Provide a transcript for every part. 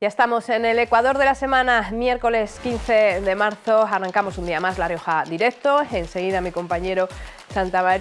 Ya estamos en el Ecuador de la semana, miércoles 15 de marzo, arrancamos un día más La Rioja Directo. Enseguida mi compañero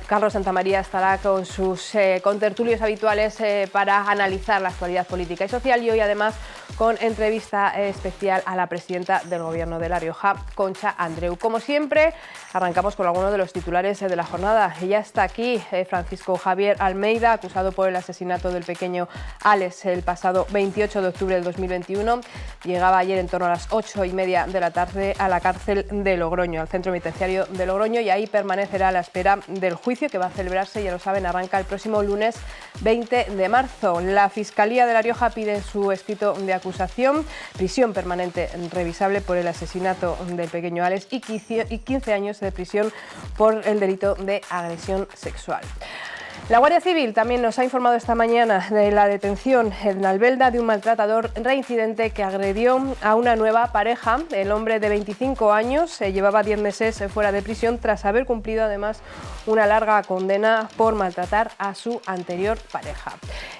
Carlos Santamaría estará con sus contertulios habituales para analizar la actualidad política y social, y hoy además con entrevista especial a la presidenta del Gobierno de La Rioja, Concha Andreu. Como siempre, arrancamos con algunos de los titulares de la jornada. Ya está aquí Francisco Javier Almeida, acusado por el asesinato del pequeño Alex el pasado 28 de octubre del 2021. Llegaba ayer en torno a las 8:30 de la tarde a la cárcel de Logroño, al centro penitenciario de Logroño, y ahí permanecerá a la espera del juicio que va a celebrarse, ya lo saben, arranca el próximo lunes 20 de marzo. La Fiscalía de La Rioja pide en su escrito de acusación prisión permanente revisable por el asesinato del pequeño Alex y 15 años de prisión por el delito de agresión sexual. La Guardia Civil también nos ha informado esta mañana de la detención en Albelda de un maltratador reincidente que agredió a una nueva pareja. El hombre de 25 años llevaba 10 meses fuera de prisión tras haber cumplido además una larga condena por maltratar a su anterior pareja.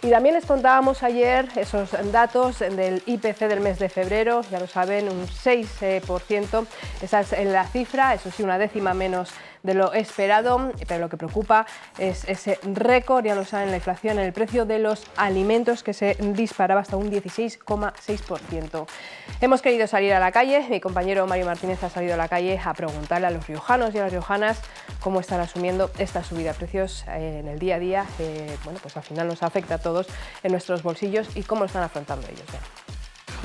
Y también les contábamos ayer esos datos del IPC del mes de febrero, ya lo saben, un 6%, esa es la cifra, eso sí, una décima menos de lo esperado, pero lo que preocupa es ese récord, ya lo saben, la inflación en el precio de los alimentos, que se disparaba hasta un 16,6%. Hemos querido salir a la calle, mi compañero Mario Martínez ha salido a la calle a preguntarle a los riojanos y a las riojanas cómo están asumiendo esta subida de precios en el día a día, que bueno, pues al final nos afecta a todos en nuestros bolsillos, y cómo lo están afrontando ellos.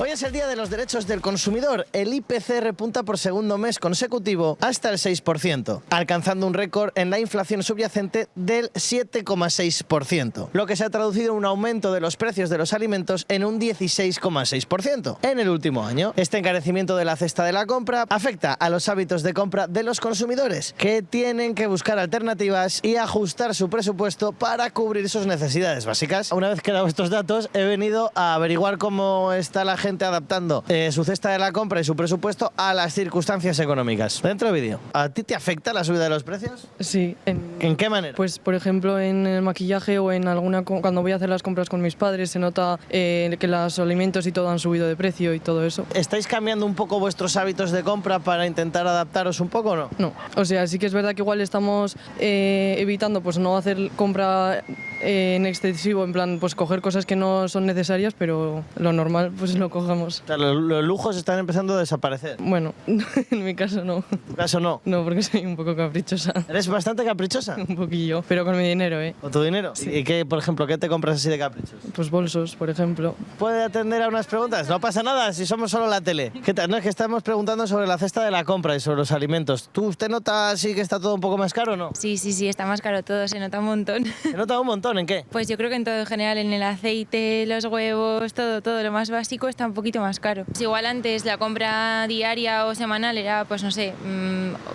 Hoy es el Día de los Derechos del Consumidor. El IPC repunta por segundo mes consecutivo hasta el 6%, alcanzando un récord en la inflación subyacente del 7,6%, lo que se ha traducido en un aumento de los precios de los alimentos en un 16,6% en el último año. Este encarecimiento de la cesta de la compra afecta a los hábitos de compra de los consumidores, que tienen que buscar alternativas y ajustar su presupuesto para cubrir sus necesidades básicas. Una vez que he dado estos datos, he venido a averiguar cómo está la gente adaptando su cesta de la compra y su presupuesto a las circunstancias económicas. Dentro del vídeo, ¿a ti te afecta la subida de los precios? Sí. ¿En qué manera? Pues, por ejemplo, en el maquillaje o en alguna cuando voy a hacer las compras con mis padres se nota que los alimentos y todo han subido de precio y todo eso. ¿Estáis cambiando un poco vuestros hábitos de compra para intentar adaptaros un poco o no? No, o sea, sí que es verdad que igual estamos evitando pues no hacer compra en excesivo, en plan, pues coger cosas que no son necesarias, pero lo normal pues lo cogemos. O sea, los lujos están empezando a desaparecer. Bueno, en mi caso no. ¿En tu caso no? No, porque soy un poco caprichosa. ¿Eres bastante caprichosa? Un poquillo, pero con mi dinero, ¿eh? ¿Con tu dinero? Sí. ¿Y qué, por ejemplo, qué te compras así de caprichos? Pues bolsos, por ejemplo. ¿Puede atender a unas preguntas? No pasa nada, si somos solo la tele. ¿Qué tal? No, es que estamos preguntando sobre la cesta de la compra y sobre los alimentos. ¿Usted nota así que está todo un poco más caro o no? Sí, está más caro todo, se nota un montón. ¿Se nota un montón? ¿En qué? Pues yo creo que en todo en general, en el aceite, los huevos, todo lo más básico está un poquito más caro. Pues igual antes la compra diaria o semanal era, pues no sé,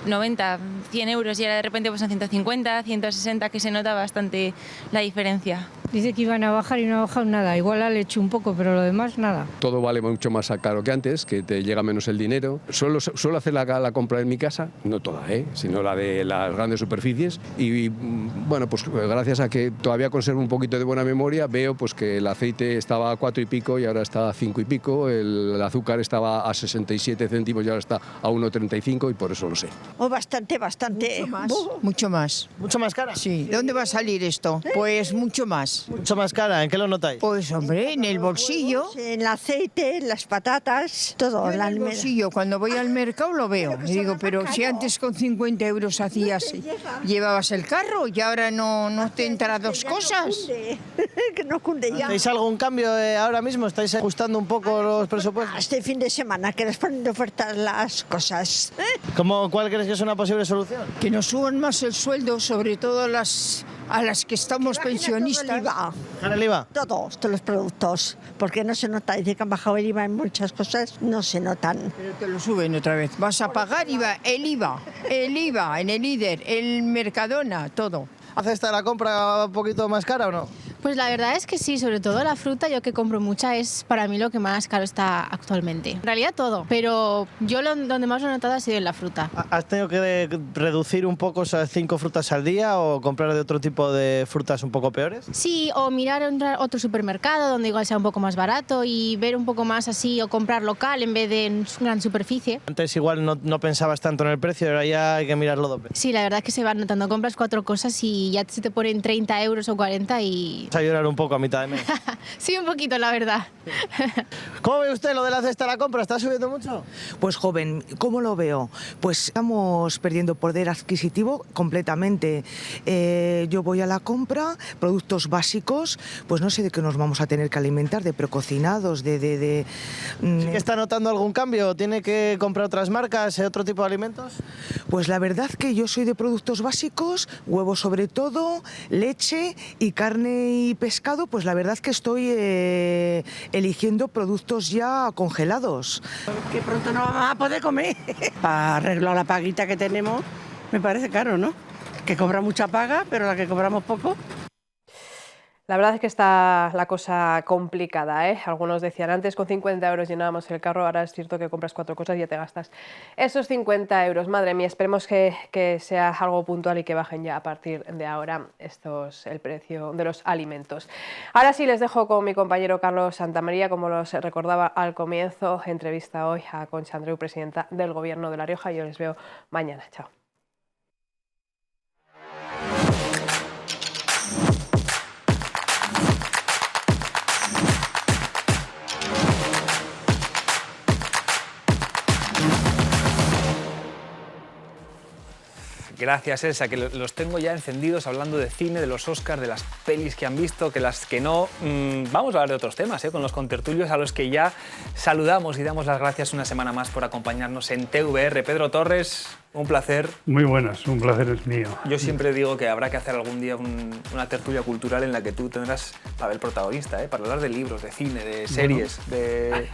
90, 100 euros, y ahora de repente pues son 150, 160, que se nota bastante la diferencia. Dice que iban a bajar y no ha bajado nada. Igual ha hecho un poco, pero lo demás nada. Todo vale mucho más caro que antes, que te llega menos el dinero. Suelo hacer la compra en mi casa, no toda, sino la de las grandes superficies. Y bueno, pues gracias a que todavía conservo un poquito de buena memoria, veo pues que el aceite estaba a 4 y pico y ahora está a 5 y pico. El azúcar estaba a 67 céntimos y ahora está a 1,35, y por eso lo sé. Oh, bastante. Mucho más. ¿Mucho más cara? Sí. ¿De dónde va a salir esto? Pues mucho más. ¿Mucho más cara? ¿En qué lo notáis? Pues hombre, en el bolsillo. En el aceite, en las patatas, todo. Yo en el bolsillo, cuando voy al mercado lo veo. Y digo, pero si antes con 50 euros hacías, llevabas el carro y ahora no te entran dos cosas. Que no cunde ya. ¿Hacéis algún cambio ahora mismo? ¿Estáis ajustando un poco los presupuestos? Este fin de semana que les ponen de ofertas las cosas. ¿Cuál crees que es una posible solución? Que nos suban más el sueldo, sobre todo a las que estamos pensionistas. ¿Bajar el IVA? Todos los productos, porque no se nota. Dice que han bajado el IVA en muchas cosas, no se notan. Pero te lo suben otra vez. Vas a pagar el IVA en el líder, el Mercadona, todo. ¿Hace esta la compra un poquito más cara o no? Pues la verdad es que sí, sobre todo la fruta, yo que compro mucha, es para mí lo que más caro está actualmente. En realidad todo, pero yo donde más lo he notado ha sido en la fruta. ¿Has tenido que reducir un poco esas 5 frutas al día o comprar de otro tipo de frutas un poco peores? Sí, o mirar otro supermercado donde igual sea un poco más barato y ver un poco más así, o comprar local en vez de en gran superficie. Antes igual no pensabas tanto en el precio, ahora ya hay que mirarlo doble. Sí, la verdad es que se van notando, compras 4 cosas y ya se te ponen 30 euros o 40 y... Vas a llorar un poco a mitad de mes. Sí, un poquito, la verdad. ¿Cómo ve usted lo de la cesta de la compra? ¿Está subiendo mucho? Pues joven, ¿cómo lo veo? Pues estamos perdiendo poder adquisitivo completamente. Yo voy a la compra, productos básicos, pues no sé de qué nos vamos a tener que alimentar, de precocinados, ¿Sí que está notando algún cambio? ¿Tiene que comprar otras marcas, otro tipo de alimentos? Pues la verdad que yo soy de productos básicos, huevos sobre todo, leche y carne y pescado, pues la verdad que estoy eligiendo productos ya congelados. Que pronto no vamos a poder comer. Para arreglar la paguita que tenemos, me parece caro, ¿no? Que cobra mucha paga, pero la que cobramos poco. La verdad es que está la cosa complicada, ¿eh? Algunos decían, antes con 50 euros llenábamos el carro, ahora es cierto que compras 4 cosas y ya te gastas esos 50 euros. Madre mía, esperemos que sea algo puntual y que bajen ya a partir de ahora el precio de los alimentos. Ahora sí les dejo con mi compañero Carlos Santamaría, como los recordaba al comienzo, entrevista hoy a Concha Andreu, presidenta del Gobierno de La Rioja. Yo les veo mañana. Chao. Gracias, Elsa, que los tengo ya encendidos hablando de cine, de los Oscars, de las pelis que han visto, que las que no. Vamos a hablar de otros temas, con los contertulios a los que ya saludamos y damos las gracias una semana más por acompañarnos en TVR. Pedro Torres, un placer. Muy buenas, un placer es mío. Yo siempre digo que habrá que hacer algún día una tertulia cultural en la que tú tendrás papel protagonista, para hablar de libros, de cine, de series, de...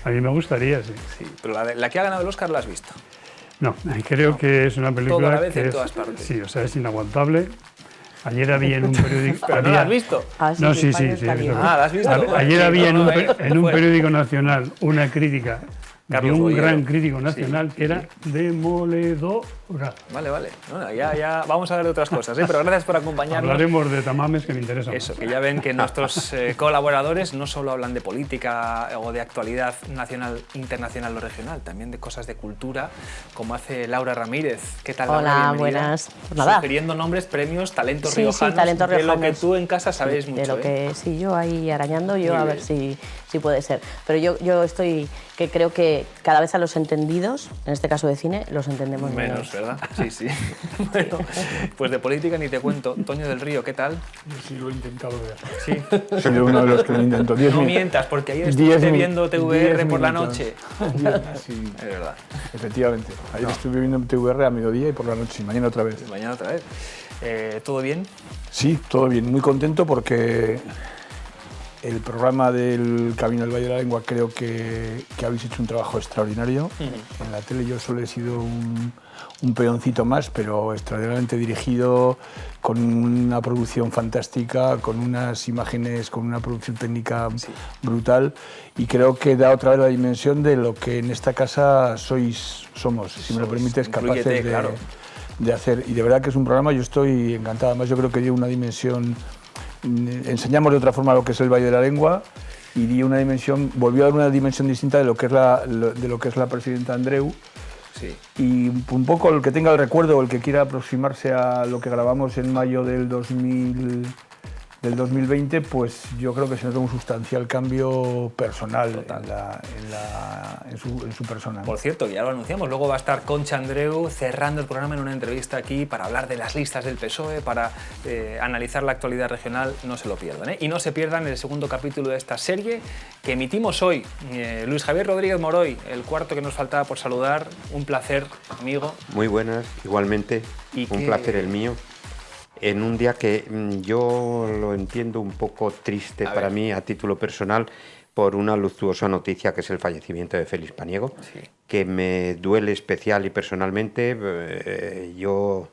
A mí me gustaría, sí. Sí, pero la que ha ganado el Oscar la has visto. No, creo que es una película toda la vez que en todas partes. Sí, o sea, es inaguantable. Ayer había en un periódico... ¿Pero no la has visto? No, sí. ¿la has visto? Ayer había en un periódico nacional una crítica Carlos de un Bollero. gran crítico nacional que era demoledora. Vale. Bueno, ya vamos a hablar de otras cosas, pero gracias por acompañarnos. Hablaremos de tamames que me interesan. Eso, que ya ven que nuestros colaboradores no solo hablan de política o de actualidad nacional, internacional o regional, también de cosas de cultura, como hace Laura Ramírez. ¿Qué tal, Laura? Hola, Bienvenida. buenas. Pues nada. Sugiriendo nombres, premios, talentos riojanos, sí, talentos riojanos. de lo que tú en casa sabéis mucho. De lo que sí, yo ahí arañando, Muy a bien. ver si puede ser. Pero yo estoy, que creo que cada vez a los entendidos, en este caso de cine, los entendemos menos. ¿Verdad? Sí. Bueno, pues de política ni te cuento. Toño del Río, ¿qué tal? Yo sí lo he intentado ver. Sí. Soy uno de los que lo intento. No mientas, porque ayer estuviste viendo TVR por la noche. Sí, es verdad. Efectivamente. Ayer estuve viendo TVR a mediodía y por la noche. Y mañana otra vez. Mañana otra vez. ¿Todo bien? Sí, todo bien. Muy contento porque el programa del Camino del Valle de la Lengua creo que habéis hecho un trabajo extraordinario. En la tele yo solo he sido un peoncito más, pero extraordinariamente dirigido, con una producción fantástica, con unas imágenes, con una producción técnica brutal, y creo que da otra vez la dimensión de lo que en esta casa somos, si me lo permites, capaces de hacer. Y de verdad que es un programa, yo estoy encantado. Además yo creo que dio una dimensión, enseñamos de otra forma lo que es el Valle de la Lengua, y volvió a dar una dimensión distinta de lo que es la presidenta Andreu. Sí. Y un poco el que tenga el recuerdo o el que quiera aproximarse a lo que grabamos en mayo del 2020, pues yo creo que se nota un sustancial cambio personal en su persona. Por cierto, ya lo anunciamos, luego va a estar Concha Andreu cerrando el programa en una entrevista aquí para hablar de las listas del PSOE, para analizar la actualidad regional. No se lo pierdan, y no se pierdan el segundo capítulo de esta serie que emitimos hoy. Luis Javier Rodríguez Moroy, el cuarto que nos faltaba por saludar. Un placer, amigo. Muy buenas, igualmente. Un placer el mío. En un día que yo lo entiendo un poco triste para mí a título personal, por una luctuosa noticia que es el fallecimiento de Félix Paniego, que me duele especial y personalmente. Yo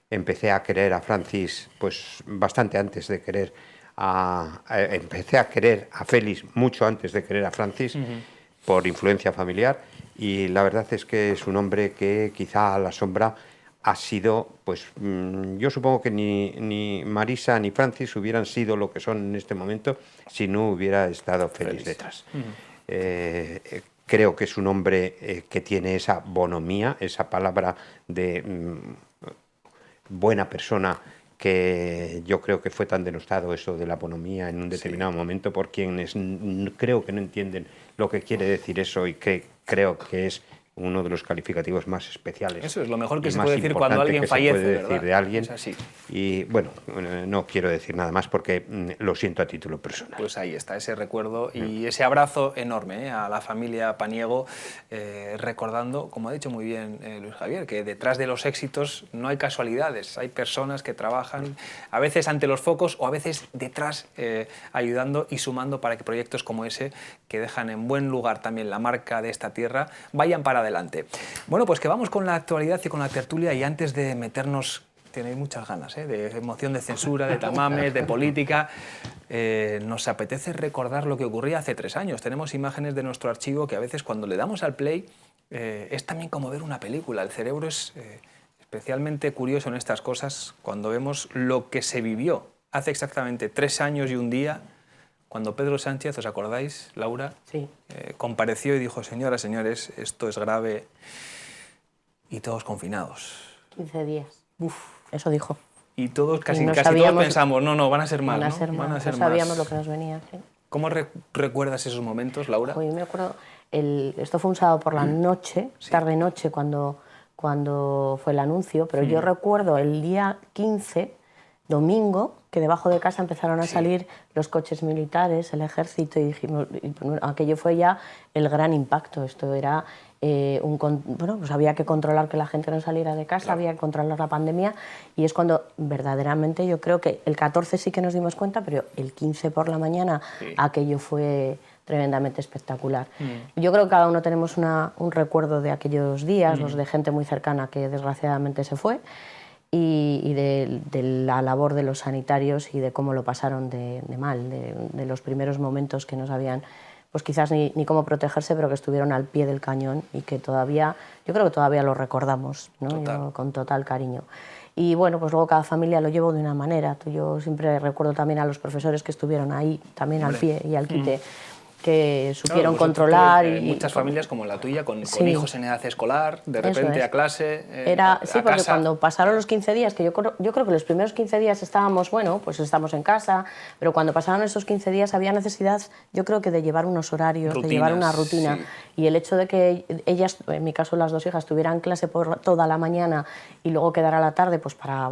empecé a querer a Francis pues bastante antes de querer empecé a querer a Félix mucho antes de querer a Francis, por influencia familiar, y la verdad es que es un hombre que quizá a la sombra ha sido, pues yo supongo que ni Marisa ni Francis hubieran sido lo que son en este momento si no hubiera estado Félix detrás. Creo que es un hombre que tiene esa bonomía, esa palabra de buena persona, que yo creo que fue tan denostado eso de la bonomía en un determinado momento por quienes creo que no entienden lo que quiere decir eso, y que creo que es uno de los calificativos más especiales. Eso es lo mejor que se puede decir cuando alguien fallece, ¿verdad? Decir de alguien. Es así. Y bueno, no quiero decir nada más porque lo siento a título personal. Pues ahí está ese recuerdo y ese abrazo enorme a la familia Paniego, recordando, como ha dicho muy bien Luis Javier, que detrás de los éxitos no hay casualidades, hay personas que trabajan a veces ante los focos o a veces detrás, ayudando y sumando para que proyectos como ese, que dejan en buen lugar también la marca de esta tierra, vayan para adelante. Bueno, pues que vamos con la actualidad y con la tertulia, y antes de meternos, tenéis muchas ganas, de moción de censura, de tamames, de política, nos apetece recordar lo que ocurría hace 3 años. Tenemos imágenes de nuestro archivo que a veces cuando le damos al play es también como ver una película. El cerebro es especialmente curioso en estas cosas cuando vemos lo que se vivió hace exactamente 3 años y un día, cuando Pedro Sánchez, ¿os acordáis, Laura? Sí. Compareció y dijo: señoras, señores, esto es grave, y todos confinados. 15 días. Uf. Eso dijo. Y todos, casi no todos pensamos, no, van a ser más, Van a ¿no? ser Van a más. ser No sabíamos más. lo que nos venía. Sí. ¿Cómo recuerdas esos momentos, Laura? Yo me acuerdo, esto fue un sábado por la noche, tarde-noche, cuando fue el anuncio, pero yo recuerdo el día 15, domingo, que debajo de casa empezaron a salir los coches militares, el ejército, y dijimos, aquello fue ya el gran impacto. Esto era bueno, pues había que controlar que la gente no saliera de casa, había que controlar la pandemia, y es cuando verdaderamente yo creo que el 14 sí que nos dimos cuenta, pero el 15 por la mañana aquello fue tremendamente espectacular. Yo creo que cada uno tenemos un recuerdo de aquellos días, los de gente muy cercana que desgraciadamente se fue, y de la labor de los sanitarios y de cómo lo pasaron de mal, de los primeros momentos que no sabían, pues quizás ni cómo protegerse, pero que estuvieron al pie del cañón y que todavía, yo creo que todavía lo recordamos, ¿no? Yo, con total cariño. Y bueno, pues luego cada familia lo llevó de una manera. Yo siempre recuerdo también a los profesores que estuvieron ahí, también al pie y al quite, que supieron controlar. Y muchas familias como la tuya, con hijos en edad escolar, de repente a clase, sí, porque casa. Cuando pasaron los 15 días, que yo creo que los primeros 15 días estábamos, bueno, pues estamos en casa, pero cuando pasaron esos 15 días había necesidad, yo creo que de llevar unos horarios, de llevar una rutina. Sí. Y el hecho de que ellas, en mi caso las 2 hijas, tuvieran clase por toda la mañana y luego quedar a la tarde pues para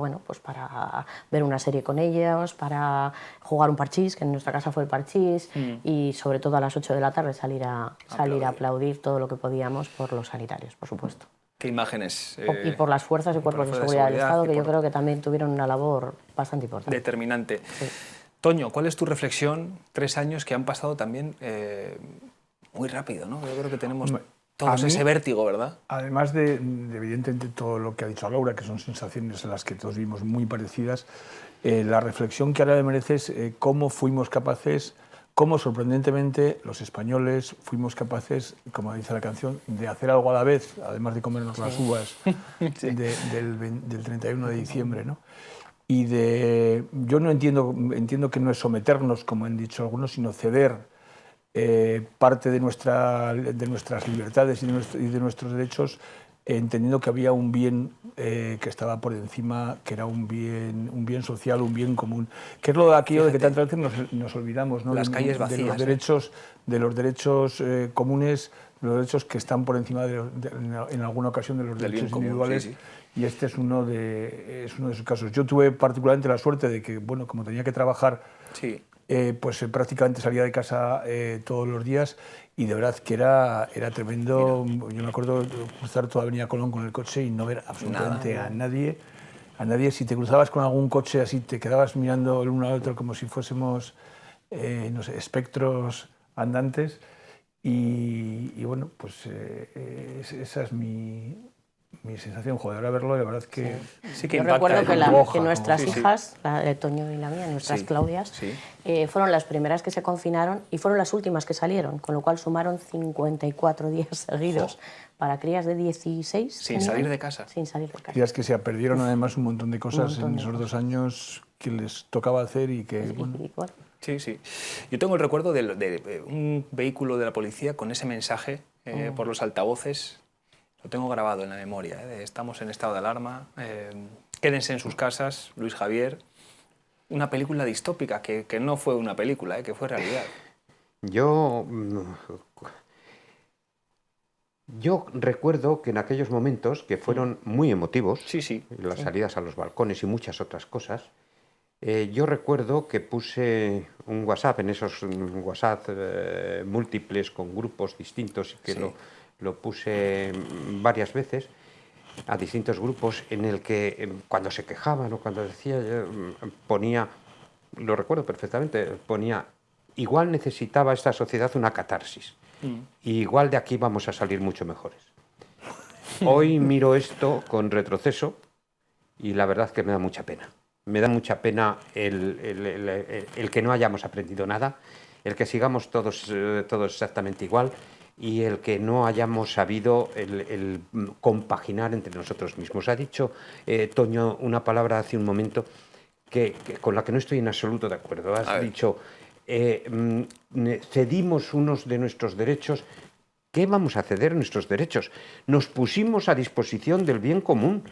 ver una serie con ellos, para jugar un parchís, que en nuestra casa fue el parchís, y sobre todo a las 8 de la tarde salir a aplaudir todo lo que podíamos por los sanitarios, por supuesto. ¿Qué imágenes? Y por las fuerzas y cuerpos de seguridad del Estado, que yo creo que también tuvieron una labor bastante importante. Determinante. Sí. Toño, ¿cuál es tu reflexión? 3 años que han pasado también muy rápido, ¿no? Yo creo que tenemos todos ese vértigo, ¿verdad? Además de evidentemente todo lo que ha dicho Laura, que son sensaciones en las que todos vimos muy parecidas, la reflexión que ahora me merece es cómo fuimos capaces, cómo sorprendentemente los españoles fuimos capaces, como dice la canción, de hacer algo a la vez, además de comernos las uvas del 31 de diciembre, ¿no? Y yo no entiendo que no es someternos, como han dicho algunos, sino ceder parte de nuestras libertades y de nuestros derechos, entendiendo que había un bien que estaba por encima, que era un bien social, un bien común, que es lo de aquello de que tantas veces nos olvidamos, ¿no? Las calles vacías, de los derechos comunes, de los derechos que están por encima en alguna ocasión de los derechos individuales. Sí, sí. Y este es uno de esos casos. Yo tuve particularmente la suerte de que, bueno, como tenía que trabajar, pues prácticamente salía de casa todos los días, y de verdad que era tremendo. Mira. Yo me acuerdo de cruzar toda Avenida Colón con el coche y no ver absolutamente a nadie. Si te cruzabas con algún coche así, te quedabas mirando el uno al otro como si fuésemos, no sé, espectros andantes. Y bueno, pues esa es mi mi sensación, joder, ahora verlo, la verdad es que sí que Yo impacta. recuerdo que nuestras hijas, la de Toño y la mía, nuestras Claudias, sí. Fueron las primeras que se confinaron y fueron las últimas que salieron, con lo cual sumaron 54 días seguidos para crías de 16. Sin salir de casa. Sin salir de casa. días que se perdieron además un montón de cosas en esos 2 años que les tocaba hacer y que, bueno. Sí, sí. Yo tengo el recuerdo de un vehículo de la policía con ese mensaje por los altavoces. Lo tengo grabado en la memoria, de estamos en estado de alarma, quédense en sus casas, Luis Javier. Una película distópica, que no fue una película, que fue realidad. Yo recuerdo que en aquellos momentos, que fueron muy emotivos, las salidas a los balcones y muchas otras cosas, yo recuerdo que puse un WhatsApp, en esos WhatsApp múltiples con grupos distintos, que lo puse varias veces a distintos grupos, en el que cuando se quejaban o cuando decía, ponía, lo recuerdo perfectamente, ponía, igual necesitaba esta sociedad una catarsis, y igual de aquí vamos a salir mucho mejores. Hoy miro esto con retroceso y la verdad es que me da mucha pena. Me da mucha pena el que no hayamos aprendido nada, el que sigamos todos exactamente igual, y el que no hayamos sabido el compaginar entre nosotros mismos. Ha dicho Toño una palabra hace un momento con la que no estoy en absoluto de acuerdo. Has dicho, cedimos unos de nuestros derechos. ¿Qué vamos a ceder nuestros derechos? Nos pusimos a disposición del bien común.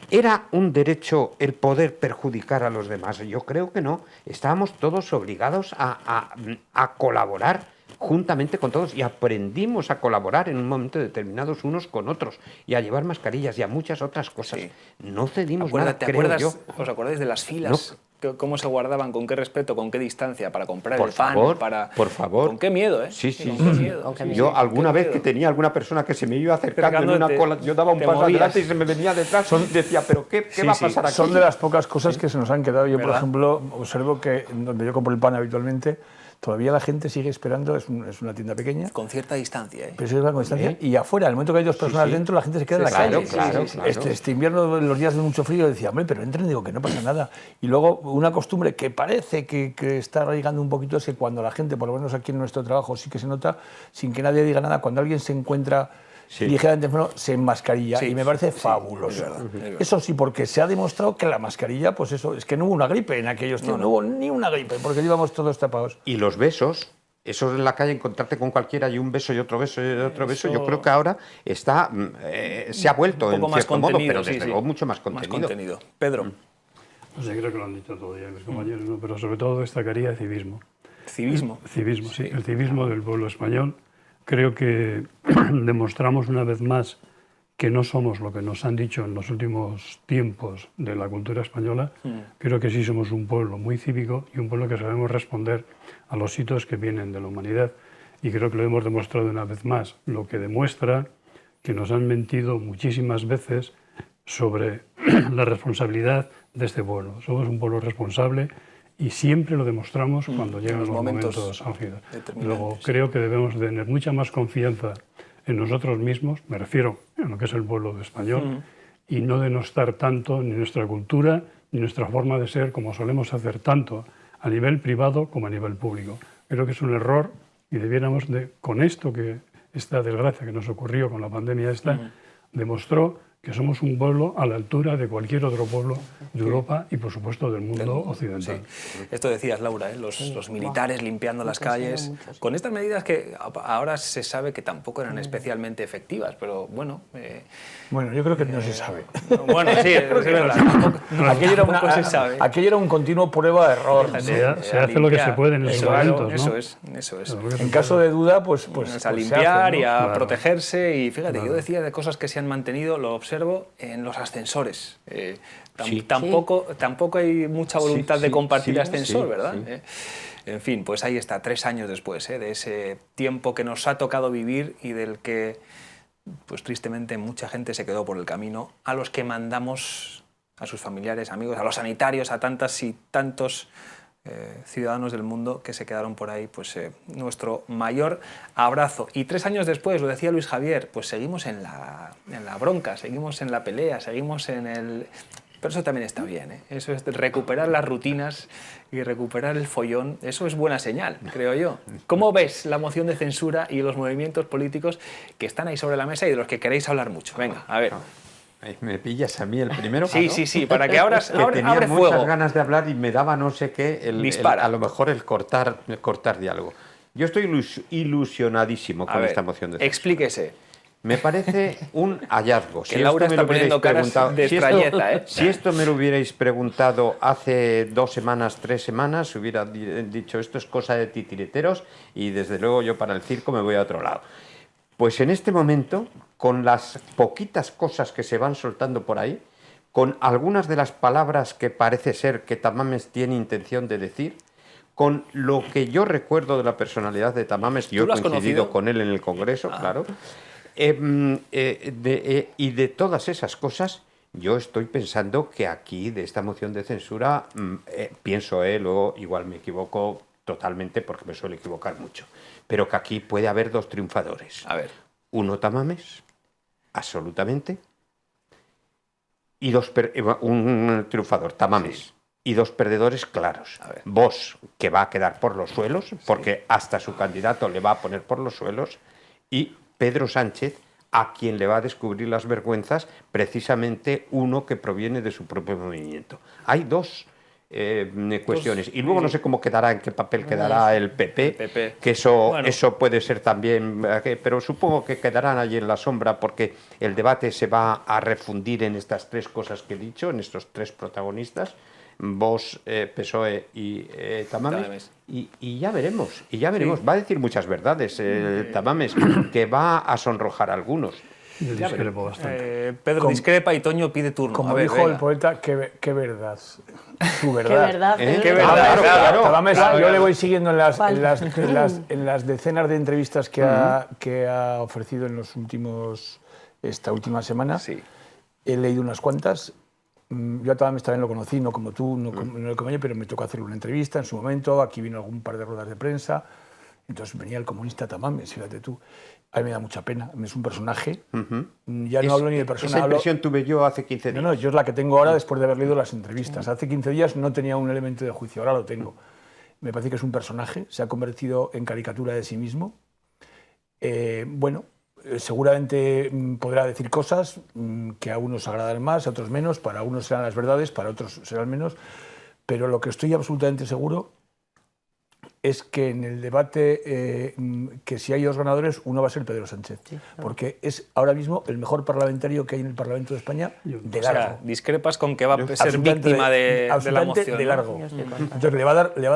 ¿Era un derecho el poder perjudicar a los demás? Yo creo que no. Estábamos todos obligados a colaborar juntamente con todos, y aprendimos a colaborar en un momento determinado unos con otros, y a llevar mascarillas y a muchas otras cosas. No cedimos nada, creo yo. ¿Os acordáis de las filas? No. ¿Cómo se guardaban? ¿Con qué respeto? ¿Con qué distancia? Para comprar por el pan. Favor, para... Por favor. ¿Con qué miedo, eh? Sí, sí. ¿Con qué miedo? Yo alguna vez que tenía alguna persona que se me iba acercando en una cola, yo daba un paso adelante y se me venía detrás y decía, ¿pero qué va a pasar aquí? Son de las pocas cosas que se nos han quedado. Yo, por ejemplo, observo que donde yo compro el pan habitualmente, todavía la gente sigue esperando, es una tienda pequeña. Con cierta distancia. Pero se va con distancia. Y afuera, al momento que hay 2 personas dentro, la gente se queda en la calle. Claro. Este invierno, los días de mucho frío, decía, hombre, pero entren, digo que no pasa nada. Y luego, una costumbre que parece que está arraigando un poquito es que cuando la gente, por lo menos aquí en nuestro trabajo, sí que se nota, sin que nadie diga nada, cuando alguien se encuentra ligeramente enfermo, se enmascarilla. Y me parece fabuloso. Eso sí, porque se ha demostrado que la mascarilla, pues eso, es que no hubo una gripe en aquellos tiempos. No hubo ni una gripe, porque íbamos todos tapados. Y los besos, eso en la calle, encontrarte con cualquiera y un beso y otro beso y otro beso, yo creo que ahora está, se ha vuelto en cierto modo, pero desde luego mucho más contenido. Pedro. No sé, creo que lo han dicho todo ya mis compañeros, ¿no? Pero sobre todo destacaría civismo. ¿Civismo? Civismo, sí. El civismo del pueblo español. Creo que demostramos una vez más que no somos lo que nos han dicho en los últimos tiempos de la cultura española. Creo que sí somos un pueblo muy cívico y un pueblo que sabemos responder a los hitos que vienen de la humanidad. Y creo que lo hemos demostrado una vez más, lo que demuestra que nos han mentido muchísimas veces sobre la responsabilidad de este pueblo. Somos un pueblo responsable y siempre lo demostramos cuando llegan los momentos álgidos. Luego, creo que debemos tener mucha más confianza en nosotros mismos, me refiero a lo que es el pueblo español, y no denostar tanto ni nuestra cultura ni nuestra forma de ser, como solemos hacer tanto a nivel privado como a nivel público. Creo que es un error y debiéramos, con esto, que esta desgracia que nos ocurrió con la pandemia demostró que somos un pueblo a la altura de cualquier otro pueblo de Europa y, por supuesto, del mundo occidental. Sí. Esto decías, Laura, los militares limpiando las calles, con estas medidas que ahora se sabe que tampoco eran especialmente efectivas, pero bueno... Bueno, yo creo que no se sabe. Bueno, sí, es verdad. Aquello era un continuo prueba-error. Se hace lo que se puede en esos momentos, ¿no? Eso es. En caso de duda, pues a limpiar y a protegerse. Y fíjate, yo decía de cosas que se han mantenido, lo observo en los ascensores. Tampoco hay mucha voluntad de compartir ascensor, ¿verdad? En fin, pues ahí está, 3 años después de ese tiempo que nos ha tocado vivir y del que, pues tristemente, mucha gente se quedó por el camino, a los que mandamos, a sus familiares, amigos, a los sanitarios, a tantas y tantos ciudadanos del mundo que se quedaron por ahí, pues nuestro mayor abrazo. Y 3 años después, lo decía Luis Javier, pues seguimos en la bronca, seguimos en la pelea, seguimos en el... Pero eso también está bien, ¿eh? Eso es recuperar las rutinas y recuperar el follón, eso es buena señal, creo yo. ¿Cómo ves la moción de censura y los movimientos políticos que están ahí sobre la mesa y de los que queréis hablar mucho? Venga, a ver. ¿Me pillas a mí el primero? Sí, para que abras tenía abre muchas fuego. ganas de hablar y me daba no sé qué, Dispara. a lo mejor el cortar diálogo. Yo estoy ilusionadísimo con esta moción de censura. Explíquese. Me parece un hallazgo. Que Laura está poniendo caras de extrañeza, ¿eh? Si esto me lo hubierais preguntado hace 2 semanas, 3 semanas, hubiera dicho esto es cosa de titireteros y desde luego yo para el circo me voy a otro lado. Pues en este momento, con las poquitas cosas que se van soltando por ahí, con algunas de las palabras que parece ser que Tamames tiene intención de decir, con lo que yo recuerdo de la personalidad de Tamames, yo he coincidido con él en el Congreso, claro, y de todas esas cosas, yo estoy pensando que aquí, de esta moción de censura, pienso, luego igual me equivoco totalmente porque me suelo equivocar mucho, pero que aquí puede haber 2 triunfadores. A ver. Uno Tamames, absolutamente, y un triunfador, Tamames. Sí. Y 2 perdedores claros. Vox, que va a quedar por los suelos, porque hasta su candidato le va a poner por los suelos, y Pedro Sánchez, a quien le va a descubrir las vergüenzas, precisamente uno que proviene de su propio movimiento. Hay 2 cuestiones. Y luego no sé cómo quedará, en qué papel quedará el PP, que eso puede ser también, pero supongo que quedarán allí en la sombra porque el debate se va a refundir en estas 3 cosas que he dicho, en estos 3 protagonistas, Vox, PSOE y Tamames. Y ya veremos, Va a decir muchas verdades Tamames, que va a sonrojar a algunos. Yo discrepo bastante. Pedro discrepa y Toño pide turno. Como dijo el poeta, qué verdad. Su verdad. Qué verdad. Qué verdad. Claro. Tamames, yo le voy siguiendo en las decenas de entrevistas que ha ofrecido en esta última semana. Sí. He leído unas cuantas. Yo a Tamames también lo conocí, no como tú, no como yo, pero me tocó hacerle una entrevista en su momento. Aquí vino algún par de ruedas de prensa. Entonces venía el comunista Tamames, fíjate tú. A mí me da mucha pena, es un personaje. Ya no hablo ni de persona. Esa impresión tuve yo hace 15 días. No, yo es la que tengo ahora después de haber leído las entrevistas. Hace 15 días no tenía un elemento de juicio, ahora lo tengo. Me parece que es un personaje, se ha convertido en caricatura de sí mismo. Seguramente podrá decir cosas que a unos agradarán más, a otros menos, para unos serán las verdades, para otros serán menos, pero lo que estoy absolutamente seguro es que en el debate, que si hay 2 ganadores, uno va a ser Pedro Sánchez, porque es ahora mismo el mejor parlamentario que hay en el Parlamento de España de largo. O sea, discrepas con que va a ser víctima de la moción. De largo. Entonces le va a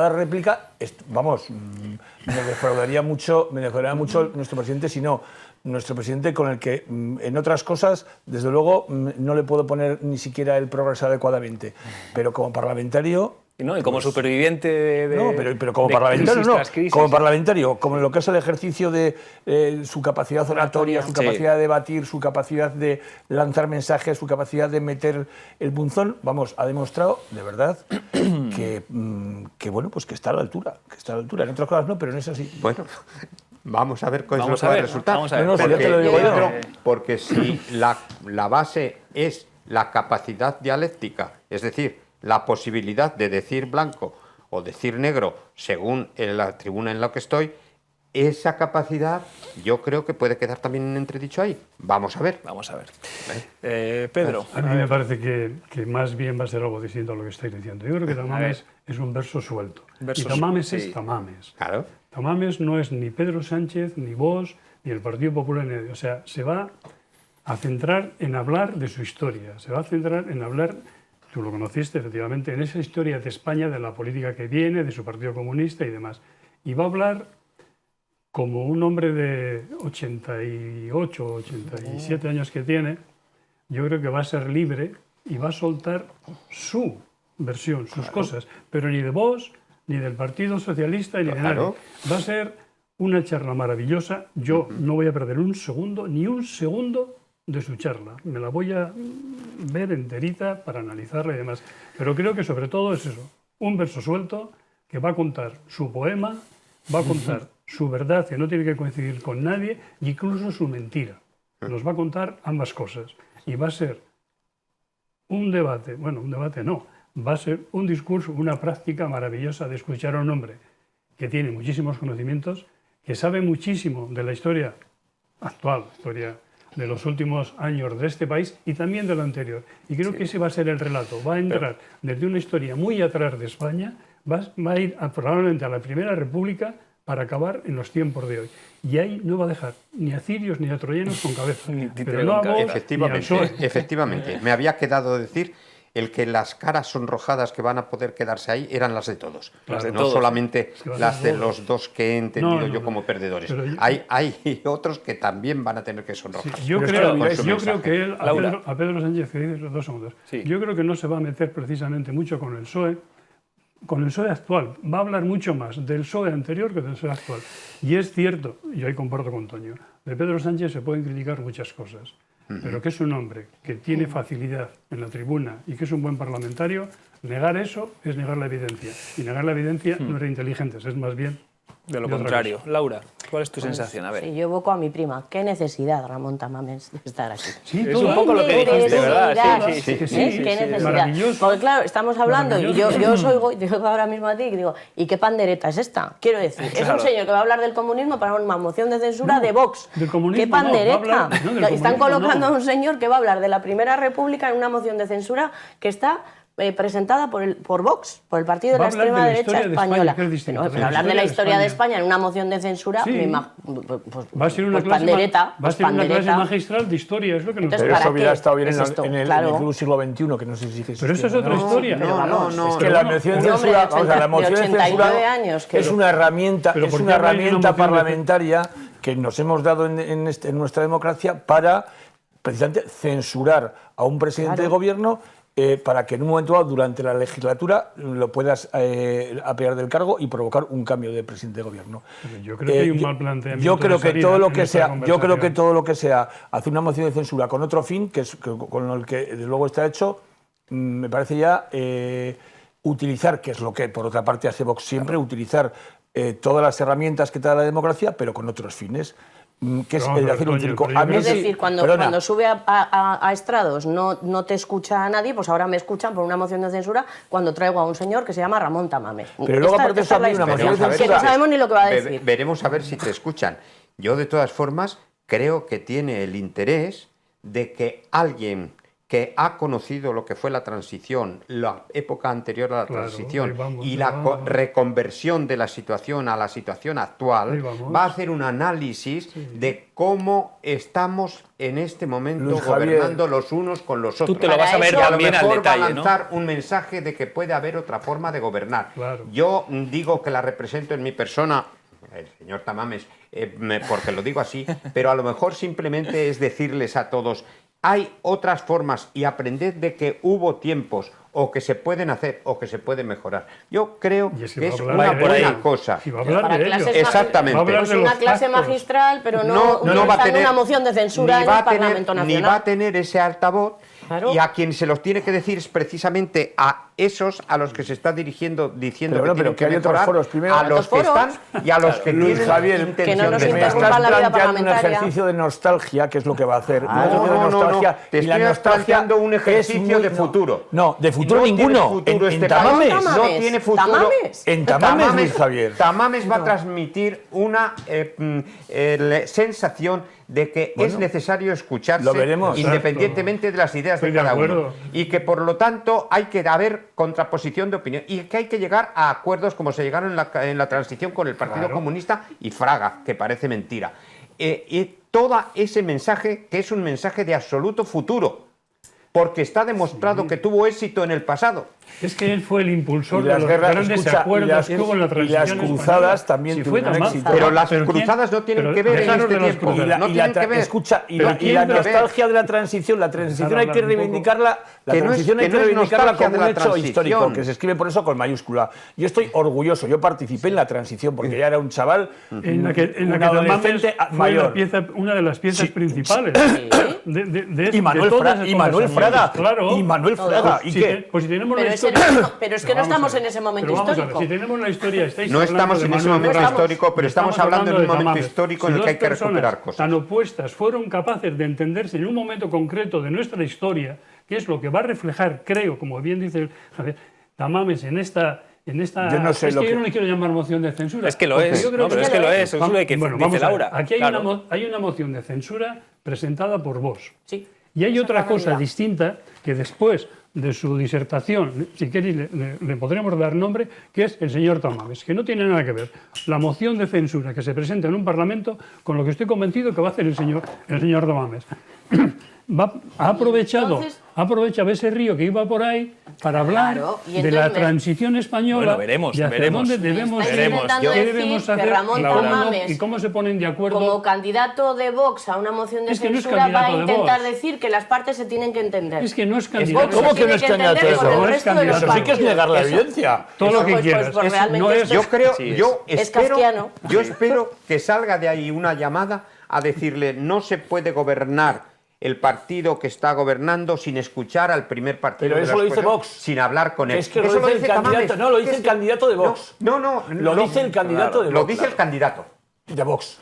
dar réplica, vamos, me defraudaría mucho nuestro presidente si no. Nuestro presidente con el que, en otras cosas, desde luego, no le puedo poner ni siquiera el progreso adecuadamente, pero como parlamentario... Y como superviviente de pero como parlamentario como parlamentario, como en lo que es el ejercicio de su capacidad oratoria, su capacidad de debatir, su capacidad de lanzar mensajes, su capacidad de meter el punzón, ha demostrado, de verdad, que está a la altura, En otras cosas no, pero en eso sí. Bueno... Vamos a ver cómo va a resultar. Porque si la base es la capacidad dialéctica, es decir, la posibilidad de decir blanco o decir negro según en la tribuna en la que estoy, esa capacidad yo creo que puede quedar también en entredicho ahí. Vamos a ver. Pedro. A mí me parece que más bien va a ser algo distinto a lo que estáis diciendo. Yo creo que Tamames es un verso suelto. Y Tamames es Tamames. Claro. Tamames no es ni Pedro Sánchez, ni Vox, ni el Partido Popular. O sea, se va a centrar en hablar de su historia. Se va a centrar en hablar, tú lo conociste efectivamente, en esa historia de España, de la política que viene, de su Partido Comunista y demás. Y va a hablar como un hombre de 88, 87 años que tiene. Yo creo que va a ser libre y va a soltar su versión, sus cosas, pero ni de Vox, ni del Partido Socialista, ni de nadie. Va a ser una charla maravillosa. Yo no voy a perder ni un segundo de su charla. Me la voy a ver enterita para analizarla y demás. Pero creo que sobre todo es eso, un verso suelto que va a contar su poema, va a contar su verdad, que no tiene que coincidir con nadie, e incluso su mentira. Nos va a contar ambas cosas. Y va a ser un debate, bueno, un debate no, va a ser un discurso, una práctica maravillosa de escuchar a un hombre que tiene muchísimos conocimientos, que sabe muchísimo de la historia actual, historia de los últimos años de este país y también de lo anterior. Y creo que ese va a ser el relato. Va a entrar desde una historia muy atrás de España, va a ir probablemente a la Primera República para acabar en los tiempos de hoy. Y ahí no va a dejar ni a cirios ni a troyanos con cabeza. Pero no a Vox, efectivamente. Me había quedado decir el que las caras sonrojadas que van a poder quedarse ahí eran las de todos. No solamente las de los dos que he entendido yo como perdedores. Hay otros que también van a tener que sonrojar. Yo creo que él, a Pedro Sánchez, que dice 2 segundos, yo creo que no se va a meter precisamente mucho con el PSOE, actual. Va a hablar mucho más del PSOE anterior que del PSOE actual. Y es cierto, y ahí comparto con Toño, de Pedro Sánchez se pueden criticar muchas cosas, pero que es un hombre que tiene facilidad en la tribuna y que es un buen parlamentario, negar eso es negar la evidencia. Y negar la evidencia no era inteligente, es más bien de lo contrario. Laura, ¿cuál es tu sensación? A ver. Sí, yo evoco a mi prima. ¿Qué necesidad, Ramón Tamames, de estar aquí? Sí, es un poco lo que dijiste, ¿verdad? Sí. ¿Qué necesidad? Porque claro, estamos hablando y yo os oigo y te oigo ahora mismo a ti y digo, ¿y qué pandereta es esta? Quiero decir, es un señor que va a hablar del comunismo para una moción de censura de Vox. ¿Qué pandereta? Están colocando a un señor que va a hablar de la Primera República en una moción de censura que está presentada por Vox, por el partido de la extrema derecha española. Pero hablar de la historia de España en una moción de censura, va a ser una clase magistral de historia, es lo que nos Pero eso hubiera estado bien en el siglo XXI, que no sé si existe. Pero eso es otra historia. Es que la moción de censura, la moción de censura es una herramienta parlamentaria que nos hemos dado en nuestra democracia para precisamente censurar a un presidente de gobierno para que en un momento dado, durante la legislatura, lo puedas apear del cargo y provocar un cambio de presidente de gobierno. Yo creo que hay un mal planteamiento. Yo creo que todo lo que sea hacer una moción de censura con otro fin, que es con el que desde luego está hecho, me parece ya utilizar, que es lo que por otra parte hace Vox siempre, utilizar todas las herramientas que te da la democracia, pero con otros fines. Que es el de hacer un circo. Es decir, cuando sube a estrados no te escucha a nadie, pues ahora me escuchan por una moción de censura cuando traigo a un señor que se llama Ramón Tamames. Pero luego aparte de una moción de censura... Que no sabemos ni lo que va a decir. Veremos a ver si te escuchan. Yo de todas formas creo que tiene el interés de que alguien que ha conocido lo que fue la transición, la época anterior a la transición y la reconversión de la situación a la situación actual, va a hacer un análisis de cómo estamos en este momento gobernando los unos con los otros. Tú te lo vas a ver también al detalle, va a lanzar un mensaje de que puede haber otra forma de gobernar. Yo digo que la represento en mi persona, el señor Tamames, porque lo digo así, pero a lo mejor simplemente es decirles a todos: hay otras formas y aprended de que hubo tiempos o que se pueden hacer o que se pueden mejorar. Yo creo que es una buena cosa. Exactamente. Es una clase magistral, pero no va a tener una moción de censura en el Parlamento Nacional. Ni va a tener ese altavoz. Y a quien se los tiene que decir es precisamente a esos a los que se está diciendo que tienen que mejorar, a los que están y a los que tienen intención de me estás planteando un ejercicio de nostalgia, que es lo que va a hacer. No, te estoy planteando un ejercicio de futuro. No, de futuro ninguno. En Tamames no tiene futuro. En Tamames, Luis Javier. Tamames va a transmitir una sensación de que es necesario escucharse independientemente de las ideas de cada uno. Y que por lo tanto hay que haber contraposición de opinión y que hay que llegar a acuerdos como se llegaron en la transición con el Partido Comunista y Fraga, que parece mentira. Y todo ese mensaje, que es un mensaje de absoluto futuro, porque está demostrado que tuvo éxito en el pasado. Es que él fue el impulsor de los grandes acuerdos que hubo en la transición. Y las cruzadas también tuvieron éxito. Pero las cruzadas no tienen que ver en este tiempo. Y la nostalgia de la transición hay que reivindicarla. La transición hay que reivindicarla como un hecho histórico, que se escribe por eso con mayúscula. Yo estoy orgulloso, yo participé en la transición porque ya era un chaval, un adolescente mayor. Una de las piezas principales. Y Manuel Fraga claro. y Manuel Fraga. ¿Y qué? Pues si tenemos Pero, la ese historia... no, pero es que no estamos en ese momento Pero vamos a ver, histórico. si tenemos la historia, estáis No hablando estamos de en ese Manuel momento Fraga, histórico, pero estamos hablando en un de momento Tamames. histórico Si en el que hay dos que personas recuperar cosas. tan opuestas fueron capaces de entenderse en un momento concreto de nuestra historia, que es lo que va a reflejar, creo, como bien dice Javier, Tamames en esta... Yo no sé es lo que que... yo no le quiero llamar moción de censura. Es que lo porque es, yo creo no, pero es que lo es, eso es lo que Bueno, dice vamos a ver, Laura. aquí hay, Claro. hay una moción de censura presentada por Vox. Sí. Y hay otra la cosa realidad. distinta que después de su disertación, si queréis le podremos dar nombre, que es el señor Tamames, que no tiene nada que ver la moción de censura que se presenta en un Parlamento con lo que estoy convencido que va a hacer el señor Tamames. Ha aprovechado ese río que iba por ahí para hablar Claro, y de la entonces transición española. Bueno, veremos, y hacia veremos. dónde debemos, Me estáis veremos. intentando qué decir debemos que hacer Ramón y cómo no, Tamames, y cómo se ponen de acuerdo. como candidato de Vox a una moción de Es que no es censura, va a candidato de intentar Vox. decir que las partes se tienen que entender. Es que no es candidato. Vox ¿Cómo se que no tiene es candidato entender de con el Vox? resto de los Eso sí que es partidos. negar la evidencia. Todo lo que Pues quieras. realmente No es- esto Yo creo, Sí, yo es kafkiano. espero que salga de ahí una llamada a decirle no se puede gobernar el partido que está gobernando sin escuchar al primer partido. Pero de eso las lo dice cosas, Vox. sin hablar con él. Es que Eso lo dice el candidato, Tamames. no, lo dice Es el que- candidato de Vox. No, Lo dice el candidato de Vox. Lo dice el candidato. De Vox.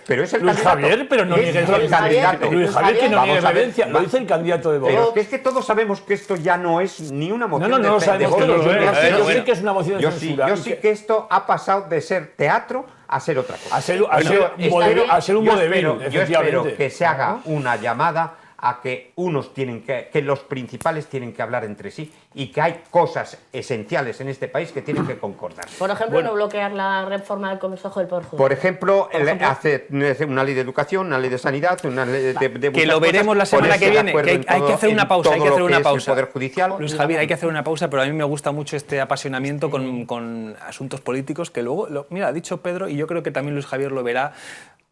Pero es el Luis candidato. Javier, pero no Es niegues el candidato. Luis Javier, que no Vamos niegues la a ver, evidencia. Lo dice el candidato de Vox. Pero que es que todos sabemos que esto ya no es ni una moción No, lo de sabemos Vox. todos. Yo sí. sé que es una moción de Yo censura. yo sí que esto ha pasado de ser teatro a ser otra cosa. A ser un Yo vodevil, espero efectivamente. que se haga una llamada a que unos tienen que los principales tienen que hablar entre sí y que hay cosas esenciales en este país que tienen que concordar. Por ejemplo, no bloquear la reforma del Consejo del Poder Judicial. Por ejemplo, hacer una ley de educación, una ley de sanidad, una ley de Que lo veremos la semana que viene, que hay que hacer una pausa, hay que hacer una pausa. Poder judicial. Luis Javier, hay que hacer una pausa, pero a mí me gusta mucho este apasionamiento con asuntos políticos que luego, mira, ha dicho Pedro y yo creo que también Luis Javier lo verá.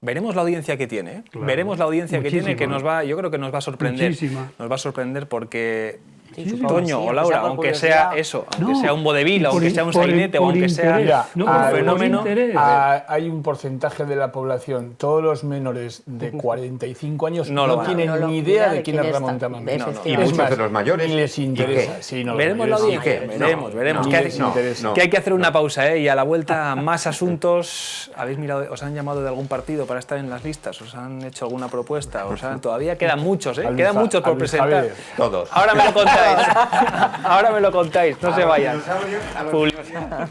Veremos la audiencia que tiene, Claro. veremos la audiencia que tiene, que Muchísima. yo creo que nos va a sorprender. Muchísima. Nos va a sorprender porque supongo Toño que sí, o Laura, por aunque curiosidad. sea eso, aunque No, sea un vodevil, aunque sea un sainete o por aunque sea interés. No, un por fenómeno. interés. Hay un porcentaje de la población, todos los menores de 45 años No lo no van a- tienen no lo- ni idea de de quién quién es está. Ramón Tamames. No, no. Y Es muchos más, de los mayores. ni les interesa. ¿Y Sí, no, Veremos ni la les audiencia, interesa. veremos. Ni Que, les interesa. que hay que hacer una pausa, y a la vuelta más asuntos. ¿Habéis mirado, os han llamado de algún partido para estar en las listas? ¿Os han hecho alguna propuesta? Todavía quedan muchos, Al quedan Luis muchos por Luis presentar. Javier. Todos. Ahora me lo contáis. Ahora me lo contáis, no se vayan. A los dinosaurios, a los Juli- dinosaurios.